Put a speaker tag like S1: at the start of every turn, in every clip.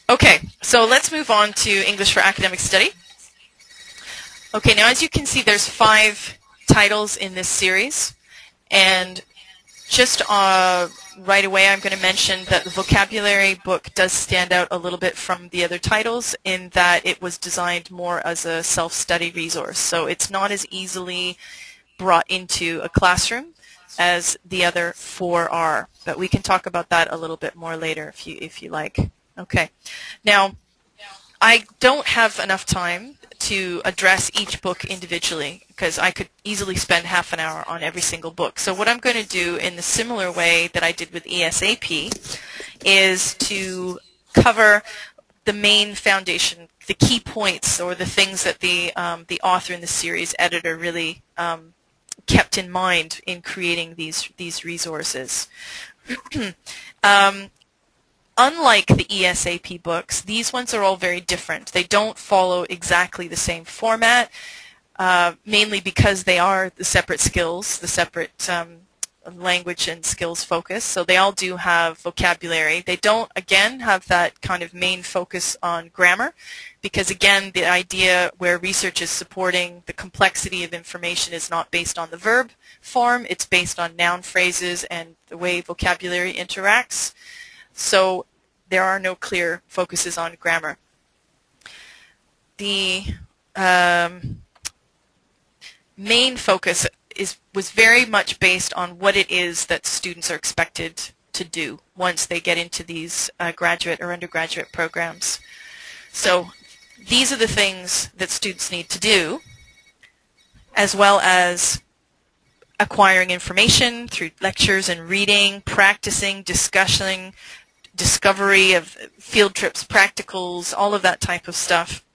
S1: Okay, so let's move on to English for Academic Study. Okay, now as you can see, there's 5 titles in this series, and just right away I'm going to mention that the vocabulary book does stand out a little bit from the other titles in that it was designed more as a self-study resource, so it's not as easily brought into a classroom as the other 4 are, but we can talk about that a little bit more later if you like. Okay, now I don't have enough time to address each book individually because I could easily spend half an hour on every single book. So what I'm going to do in the similar way that I did with ESAP is to cover the main foundation, the key points or the things that the author in the series editor really kept in mind in creating these resources. Unlike the ESAP books, these ones are all very different. They don't follow exactly the same format, mainly because they are the separate skills, the separate language and skills focus. So they all do have vocabulary. They don't, again, have that kind of main focus on grammar, because, again, the idea where research is supporting the complexity of information is not based on the verb form. It's based on noun phrases and the way vocabulary interacts. So there are no clear focuses on grammar. The main focus was very much based on what it is that students are expected to do once they get into these graduate or undergraduate programs. So these are the things that students need to do, as well as acquiring information through lectures and reading, practicing, discussing, discovery of field trips, practicals, all of that type of stuff.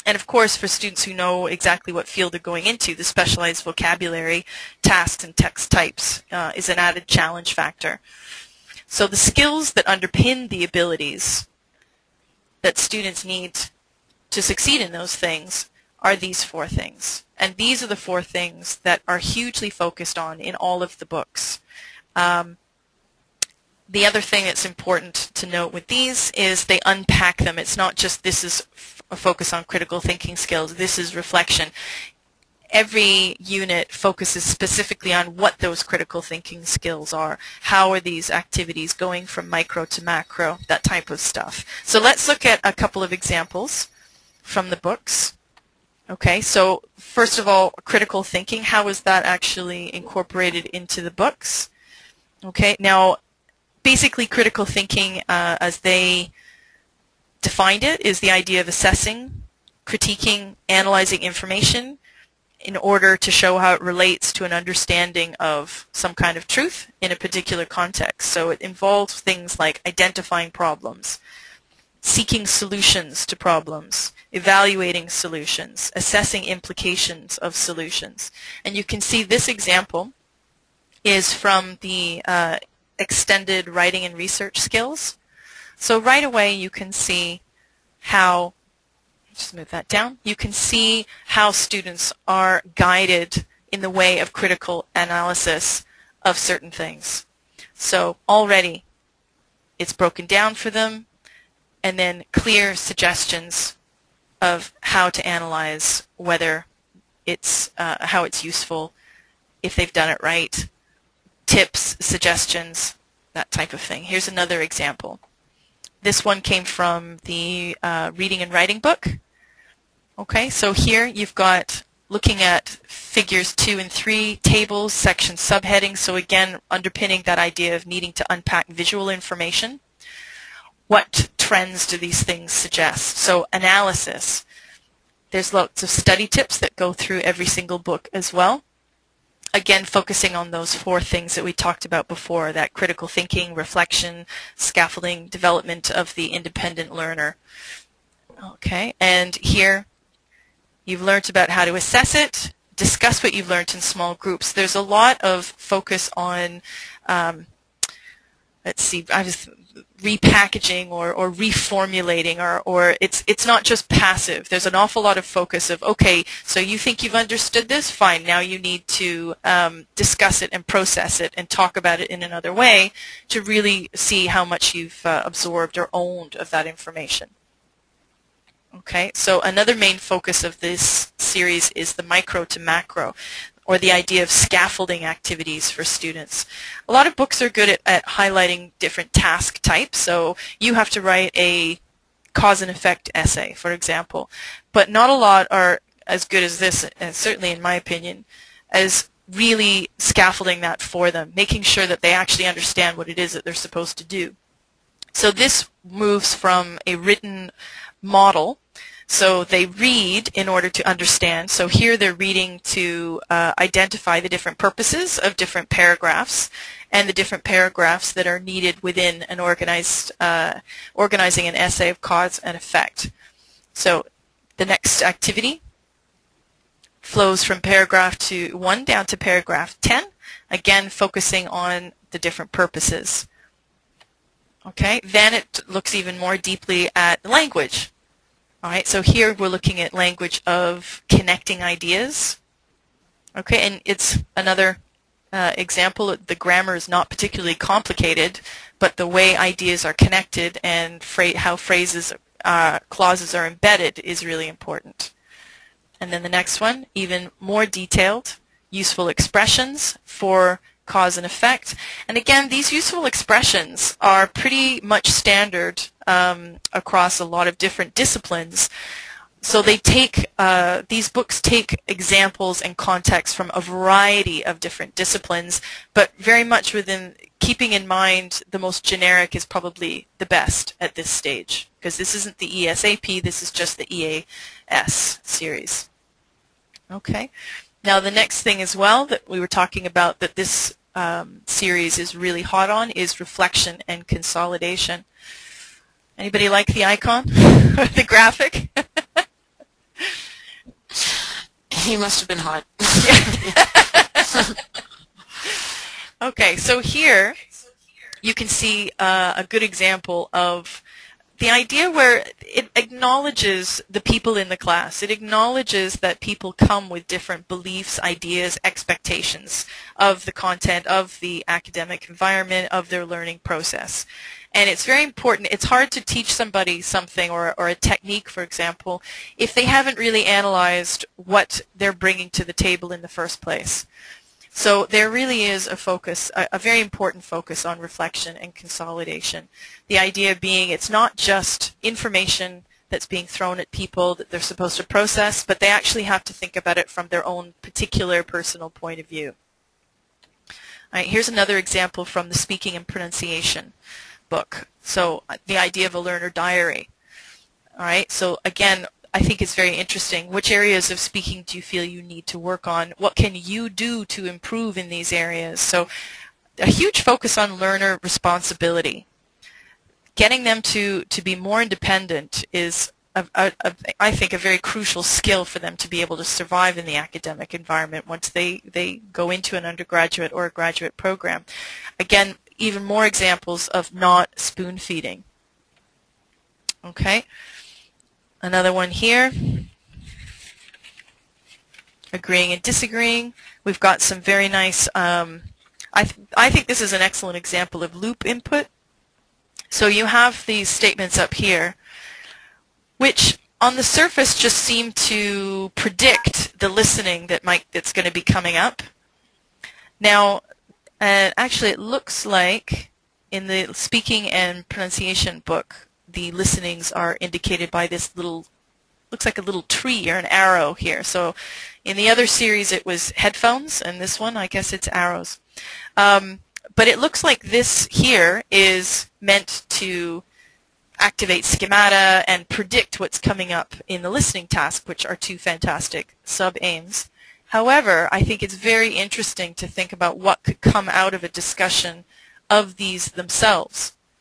S1: And of course, for students who know exactly what field they're going into, the specialized vocabulary, tasks, and text types is an added challenge factor. So the skills that underpin the abilities that students need to succeed in those things are these 4 things. And these are the 4 things that are hugely focused on in all of the books. The other thing that's important to note with these is they unpack them. It's not just this is a focus on critical thinking skills, this is reflection. Every unit focuses specifically on what those critical thinking skills are. How are these activities going from micro to macro, that type of stuff. So let's look at a couple of examples from the books. Okay, so first of all, critical thinking, how is that actually incorporated into the books? Okay, now basically critical thinking as they defined it is the idea of assessing, critiquing, analyzing information in order to show how it relates to an understanding of some kind of truth in a particular context. So it involves things like identifying problems, seeking solutions to problems, evaluating solutions, assessing implications of solutions. And you can see this example is from the extended writing and research skills. So right away you can see how, just move that down, you can see how students are guided in the way of critical analysis of certain things. So already it's broken down for them, and then clear suggestions of how to analyze whether it's how it's useful, if they've done it right, tips, suggestions, that type of thing. Here's another example. This one came from the reading and writing book. Okay, so here you've got looking at figures 2 and 3, tables, sections, subheadings. So again, underpinning that idea of needing to unpack visual information. What trends do these things suggest? So analysis. There's lots of study tips that go through every single book as well. Again, focusing on those 4 things that we talked about before, that critical thinking, reflection, scaffolding, development of the independent learner. Okay, and here you've learned about how to assess it, discuss what you've learned in small groups. There's a lot of focus on let's see, I was repackaging or reformulating, or it's not just passive. There's an awful lot of focus of, okay, so you think you've understood this? Fine, now you need to discuss it and process it and talk about it in another way to really see how much you've absorbed or owned of that information. Okay, so another main focus of this series is the micro to macro, or the idea of scaffolding activities for students. A lot of books are good at highlighting different task types, so you have to write a cause and effect essay, for example, but not a lot are as good as this, and certainly in my opinion, as really scaffolding that for them, making sure that they actually understand what it is that they're supposed to do. So this moves from a written model. So they read in order to understand. So here they're reading to identify the different purposes of different paragraphs and the different paragraphs that are needed within an organizing an essay of cause and effect. So the next activity flows from paragraph 1 down to paragraph 10, again focusing on the different purposes. Okay, then it looks even more deeply at language. All right, so here we're looking at language of connecting ideas. Okay, and it's another example. The grammar is not particularly complicated, but the way ideas are connected and how phrases, clauses are embedded is really important. And then the next one, even more detailed, useful expressions for cause and effect. And again, these useful expressions are pretty much standard across a lot of different disciplines. So they take, these books take examples and context from a variety of different disciplines, but very much within keeping in mind the most generic is probably the best at this stage, because this isn't the ESAP, this is just the EAS series. Okay. Now the next thing as well that we were talking about that this series is really hot on is reflection and consolidation. Anybody like the icon? The graphic?
S2: He must have been hot.
S1: Okay, so here you can see a good example of the idea where it acknowledges the people in the class. It acknowledges that people come with different beliefs, ideas, expectations of the content, of the academic environment, of their learning process. And it's very important. It's hard to teach somebody something or a technique, for example, if they haven't really analyzed what they're bringing to the table in the first place. So there really is a focus, a very important focus on reflection and consolidation. The idea being it's not just information that's being thrown at people that they're supposed to process, but they actually have to think about it from their own particular personal point of view. All right, here's another example from the Speaking and Pronunciation book. So the idea of a learner diary. All right, so again, I think it's very interesting. Which areas of speaking do you feel you need to work on? What can you do to improve in these areas? So a huge focus on learner responsibility. Getting them to be more independent is, I think, a very crucial skill for them to be able to survive in the academic environment once they go into an undergraduate or a graduate program. Again, even more examples of not spoon feeding. Okay. Another one here, agreeing and disagreeing. We've got some very nice, I think this is an excellent example of loop input. So you have these statements up here, which on the surface just seem to predict the listening that's going to be coming up. Now, actually it looks like in the Speaking and Pronunciation book, the listenings are indicated by this little, looks like a little tree or an arrow here. So in the other series it was headphones, and this one I guess it's arrows. But it looks like this here is meant to activate schemata and predict what's coming up in the listening task, which are two fantastic sub-aims. However, I think it's very interesting to think about what could come out of a discussion of these themselves.